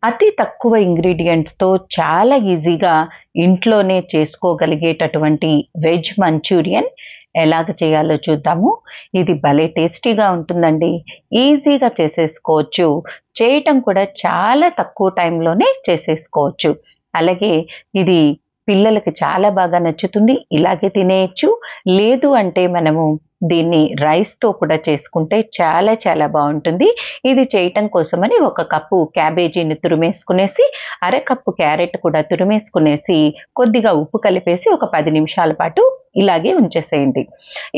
అతి తక్కువ ఇంగ్రీడియెంట్స్‌తో చాలా ఈజీగా ఇంట్లోనే చేసుకోగలిగేటటువంటి వెజ్ మంచూరియన్ ఎలాగ చేయాలో చూద్దాము. ఇది భలే టేస్టీగా ఉంటుందండి. ఈజీగా చేసేసుకోవచ్చు. చేయటం కూడా చాలా తక్కువ టైంలోనే చేసేసుకోవచ్చు. అలాగే ఇది పిల్లలకి చాలా బాగా నచ్చుతుంది. ఇలాగే తినేయొచ్చు. లేదు అంటే మనము దీన్ని రైస్‌తో కూడా చేసుకుంటే చాలా చాలా బావుంటుంది. ఇది చేయటం కోసమని ఒక కప్పు క్యాబేజీని తురిమేసుకునేసి, అరకప్పు క్యారెట్ కూడా తురిమేసుకునేసి, కొద్దిగా ఉప్పు కలిపేసి ఒక 10 నిమిషాల పాటు ఇలాగే ఉంచేసేయండి.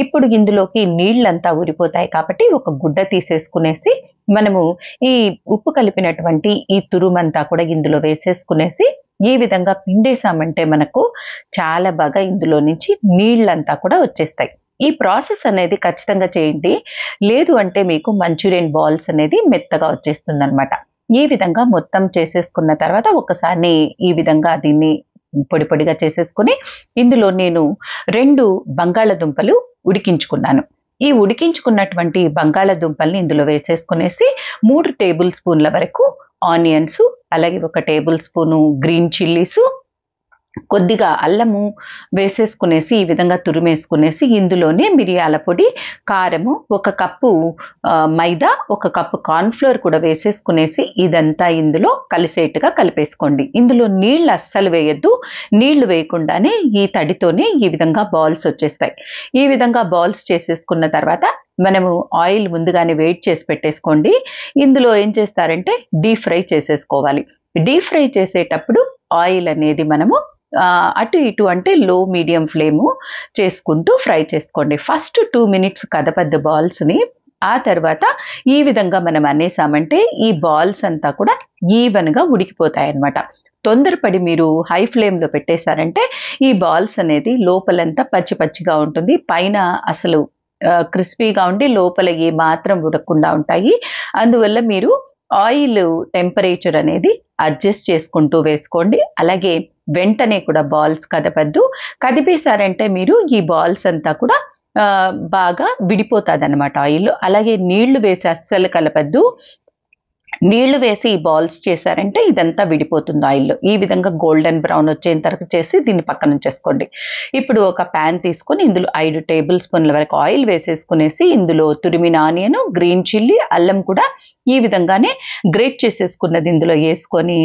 ఇప్పుడు ఇందులోకి నీళ్ళంతా ఊరిపోతాయి కాబట్టి ఒక గుడ్డ తీసేసుకునేసి, మనము ఈ ఉప్పు కలిపినటువంటి ఈ తురుమంతా కూడా ఇందులో వేసేసుకునేసి, ఈ విధంగా పిండేసామంటే మనకు చాలా బాగా ఇందులో నుంచి నీళ్ళంతా కూడా వచ్చేస్తాయి. ఈ ప్రాసెస్ అనేది ఖచ్చితంగా చేయండి. లేదు అంటే మీకు మంచూరియన్ బాల్స్ అనేది మెత్తగా వచ్చేస్తుందనమాట. ఈ విధంగా మొత్తం చేసేసుకున్న తర్వాత ఒకసారి ఈ విధంగా దీన్ని పొడి పొడిగా చేసేసుకొని, ఇందులో నేను 2 బంగాళదుంపలు ఉడికించుకున్నాను. ఈ ఉడికించుకున్నటువంటి బంగాళదుంపల్ని ఇందులో వేసేసుకునేసి 3 టేబుల్ స్పూన్ల వరకు ఆనియన్స్, అలాగే 1 టేబుల్ స్పూను గ్రీన్ చిల్లీసు, కొద్దిగా అల్లము వేసేసుకునేసి ఈ విధంగా తురిమేసుకునేసి ఇందులోనే మిరియాల పొడి, కారము, 1 కప్పు మైదా, 1 కప్పు కార్న్‌ఫ్లోర్ కూడా వేసేసుకునేసి ఇదంతా ఇందులో కలిసేట్టుగా కలిపేసుకోండి. ఇందులో నీళ్ళు అస్సలు వేయొద్దు. నీళ్లు వేయకుండానే ఈ తడితోనే ఈ విధంగా బాల్స్ వచ్చేస్తాయి. ఈ విధంగా బాల్స్ చేసేసుకున్న తర్వాత మనము ఆయిల్ ముందుగానే వేడి చేసి పెట్టేసుకోండి. ఇందులో ఏం చేస్తారంటే డీప్ ఫ్రై చేసేసుకోవాలి. డీప్ ఫ్రై చేసేటప్పుడు ఆయిల్ అనేది మనము అటు ఇటు అంటే లో మీడియం ఫ్లేము చేసుకుంటూ ఫ్రై చేసుకోండి. ఫస్ట్ 2 మినిట్స్ కదపద్దు బాల్స్‌ని. ఆ తర్వాత ఈ విధంగా మనం అనేసామంటే ఈ బాల్స్ అంతా కూడా ఈవెన్‌గా ఉడికిపోతాయన్నమాట. తొందరపడి మీరు హై ఫ్లేమ్‌లో పెట్టేశారంటే ఈ బాల్స్ అనేది లోపలంతా పచ్చి పచ్చిగా ఉంటుంది. పైన అసలు క్రిస్పీగా ఉండి లోపల ఏమాత్రం ఉడకకుండా ఉంటాయి. అందువల్ల మీరు ఆయిల్ టెంపరేచర్ అనేది అడ్జస్ట్ చేసుకుంటూ వేసుకోండి. అలాగే వెంటనే కూడా బాల్స్ కదపద్దు. కదిపేశారంటే మీరు ఈ బాల్స్ అంతా కూడా బాగా విడిపోతాదనమాట ఆయిల్. అలాగే నీళ్లు వేసి అస్సలు కలపద్దు. నీళ్లు వేసి ఈ బాల్స్ చేశారంటే ఇదంతా విడిపోతుంది ఆయిల్‌లో. ఈ విధంగా గోల్డెన్ బ్రౌన్ వచ్చేంత వరకు చేసి దీన్ని పక్కనుంచేసుకోండి. ఇప్పుడు ఒక పాన్ తీసుకొని ఇందులో 5 టేబుల్ స్పూన్ల వరకు ఆయిల్ వేసేసుకునేసి ఇందులో తురిమిన ఆనియన్, గ్రీన్ చిల్లీ, అల్లం కూడా ఈ విధంగానే గ్రేట్ చేసేసుకున్నది ఇందులో యేసుకొని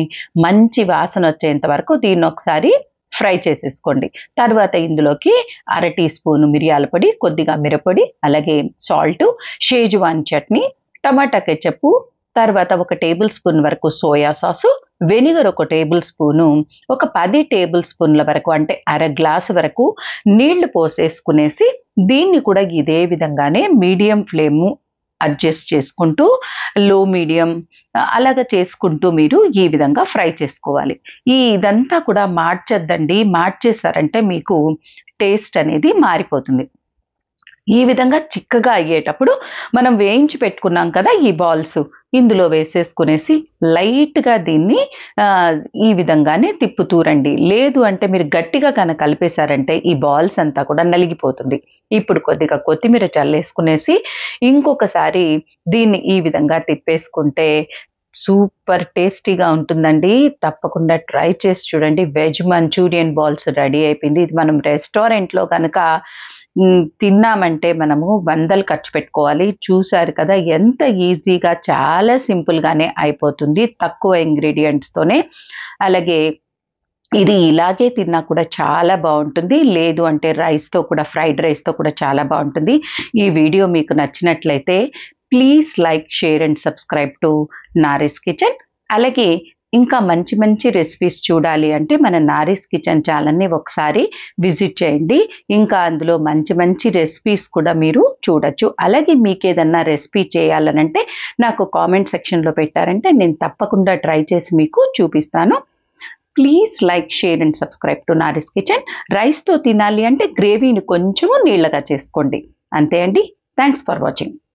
మంచి వాసన వచ్చేంత వరకు దీన్ని ఒకసారి ఫ్రై చేసేసుకోండి. తర్వాత ఇందులోకి 1/2 టీ స్పూన్ మిరియాల పొడి, కొద్దిగా మిరపొడి, అలాగే సాల్టు, షేజ్వాన్ చట్నీ, టమాటా కెచప్పు, తర్వాత 1 టేబుల్ స్పూన్ వరకు soya sauce, vinegar 1 table spoon, ఒక 10 టేబుల్ స్పూన్ల వరకు అంటే అర గ్లాసు వరకు నీళ్లు పోసేసుకునేసి దీన్ని కూడా ఇదే విధంగానే మీడియం ఫ్లేము అడ్జస్ట్ చేసుకుంటూ లో మీడియం అలాగా చేసుకుంటూ మీరు ఈ విధంగా ఫ్రై చేసుకోవాలి. ఇదంతా కూడా మార్చొద్దండి. మార్చేశారంటే మీకు టేస్ట్ అనేది మారిపోతుంది. ఈ విధంగా చిక్కగా అయ్యేటప్పుడు మనం వేయించి పెట్టుకున్నాం కదా ఈ బాల్స్, ఇందులో వేసేసుకునేసి లైట్‌గా దీన్ని ఈ విధంగానే తిప్పుతూ రండి. లేదు అంటే మీరు గట్టిగా గనక కలిపేశారంటే ఈ బాల్స్ అంతా కూడా నలిగిపోతుంది. ఇప్పుడు కొద్దిగా కొత్తిమీర చల్లేసుకునేసి ఇంకొకసారి దీన్ని ఈ విధంగా తిప్పేసుకుంటే సూపర్ టేస్టీగా ఉంటుందండి. తప్పకుండా ట్రై చేసి చూడండి. వెజ్ మంచూరియన్ బాల్స్ రెడీ అయిపోయింది. ఇది మనం రెస్టారెంట్‌లో గనక తిన్నామంటే మనము వందలు ఖర్చు పెట్టుకోవాలి. చూసారు కదా ఎంత ఈజీగా చాలా సింపుల్‌గానే అయిపోతుంది. తక్కువ ఇంగ్రీడియెంట్స్‌తోనే. అలాగే ఇది ఇలాగే తిన్నా కూడా చాలా బావుంటుంది. లేదు అంటే రైస్‌తో కూడా ఫ్రైడ్ రైస్‌తో కూడా చాలా బావుంటుంది. ఈ వీడియో మీకు నచ్చినట్లయితే please like, share and subscribe to Nari's Kitchen. అలాగే ఇంకా మంచి మంచి రెసిపీస్ చూడాలి అంటే మన నారీస్ కిచెన్ ఛానల్‌ని ఒకసారి విజిట్ చేయండి. ఇంకా అందులో మంచి మంచి రెసిపీస్ కూడా మీరు చూడొచ్చు. అలాగే మీకేదన్నా రెసిపీ చేయాలనంటే నాకు కామెంట్ సెక్షన్‌లో పెట్టారంటే నేను తప్పకుండా ట్రై చేసి మీకు చూపిస్తాను. Please like, share and subscribe to Nari's Kitchen. రైస్‌తో తినాలి అంటే గ్రేవీని కొంచెము నీళ్ళగా చేసుకోండి. అంతే అండి. Thanks for watching.